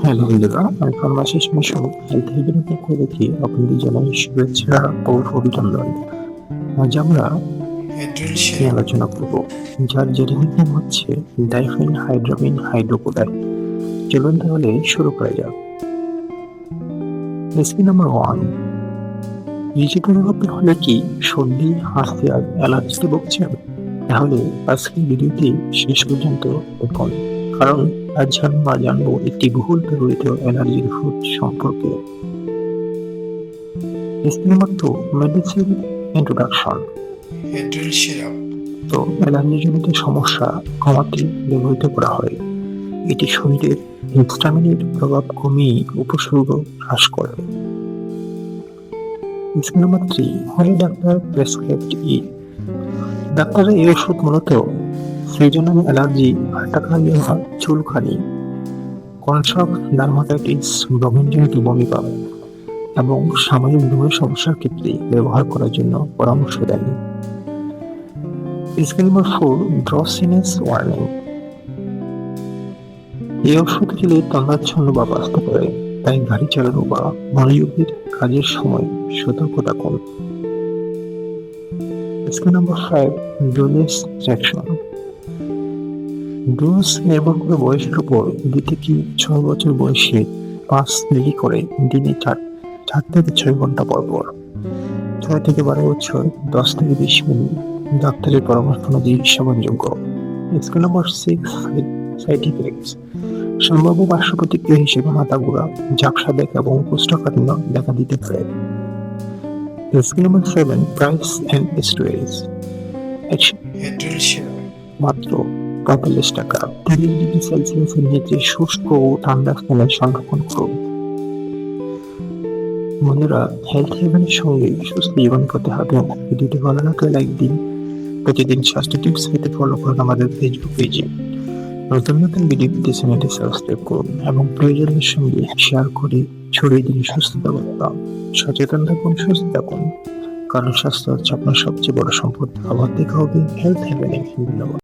Hello বন্ধুরা, আমি pharmacist mission health হেভেনের পক্ষ থেকে আপনাদের জানাই শুভেচ্ছা ও অভিনন্দন। আজ আমরা হেড্রেল নিয়ে সিরাপ। আলোচনা করব, যার জেনেরিক নাম হচ্ছে ডাইফেন হাইড্রোমিন হাইড্রোকোডাইন। চলুন তাহলে শুরু করা যাক। Recipe number 1। রিজেক্টের ব্যাপার হলে কি সর্দি, হাঁচি আর অ্যালার্জিতে ভুগছেন? তাহলে আজকের ভিডিওটি শেষ পর্যন্ত দেখুন, কারণ আজ আমরা জানবো একটি বহুল ব্যবহৃত অ্যালার্জির ওষুধ সম্পর্কে। Recipe number 2, medicine introduction. হেড্রেল সিরাপ। তো অ্যালার্জিজনিত সমস্যা কমাতে ব্যবহৃত করা হয়। এটি শরীরের হিস্টামিনের প্রভাব কমিয়ে উপসর্গ হ্রাস করে। Recipe number 3, why doctor prescribed it. ডাক্তাররা এই ওষুধ মূলত সিজনাল অ্যালার্জি, হাঁটাখালি, চুলকানি, কনসাক ডার্মাটাইটিস, ব্রঙ্কিওজনিত বমিভাব এবং সামাজিক দূরের সমস্যার ক্ষেত্রে ব্যবহার করার জন্য পরামর্শ দেন। Recipe number 4, drowsiness warning. এই ওষুধ খেলে তন্দ্রাচ্ছন্ন বা বাঁচতে পারে, তাই গাড়ি চালানো বা মনোযোগের কাজের সময় সতর্ক থাকুন। Recipe number 5, doneness section. Dose নির্ভর করে বয়সের উপর 2 থেকে 6 বছর বয়সে 5 মিলি করে দিনে 4 থেকে 6 ঘন্টা পর পর। 6 থেকে 12 বছর 10 থেকে 20 মিলি, ডাক্তারের পরামর্শ অনুযায়ী সেবনযোগ্য। Recipe number 6, side effects. সম্ভাব্য পার্শ্ব প্রতিক্রিয়া হিসেবে মাথা ঘোরা, ঝাপসা দেখা এবং কোষ্ঠকাঠিন্য দেখা দিতে পারে। Recipe number 7, price and storage. হেড্রেল সিরাপ। মাত্র 45 টাকা। 30 ডিগ্রি সেলসিয়াসের নিচে শুষ্ক ও ঠান্ডা স্থানে সংরক্ষণ করুন। বন্ধুরা, হেলথ হেভেনের সঙ্গে সুস্থ জীবন পেতে হবে। ভিডিওটি ভালো লাগলে লাইক দিন। প্রতিদিন স্বাস্থ্য টিপস পেতে ফলো করুন আমাদের ফেসবুক পেজে। নতুন নতুন ভিডিও পেতে চ্যানেলটি সাবস্ক্রাইব করুন এবং প্রিয়জনের সঙ্গে শেয়ার করে ছড়িয়ে দিন সুস্থতা বার্তা। সচেতন থাকুন, সুস্থ থাকুন, কারণ স্বাস্থ্য হচ্ছে আপনার সবচেয়ে বড় সম্পদ। আবার দেখা হবে হেলথ হেভেনে। ধন্যবাদ।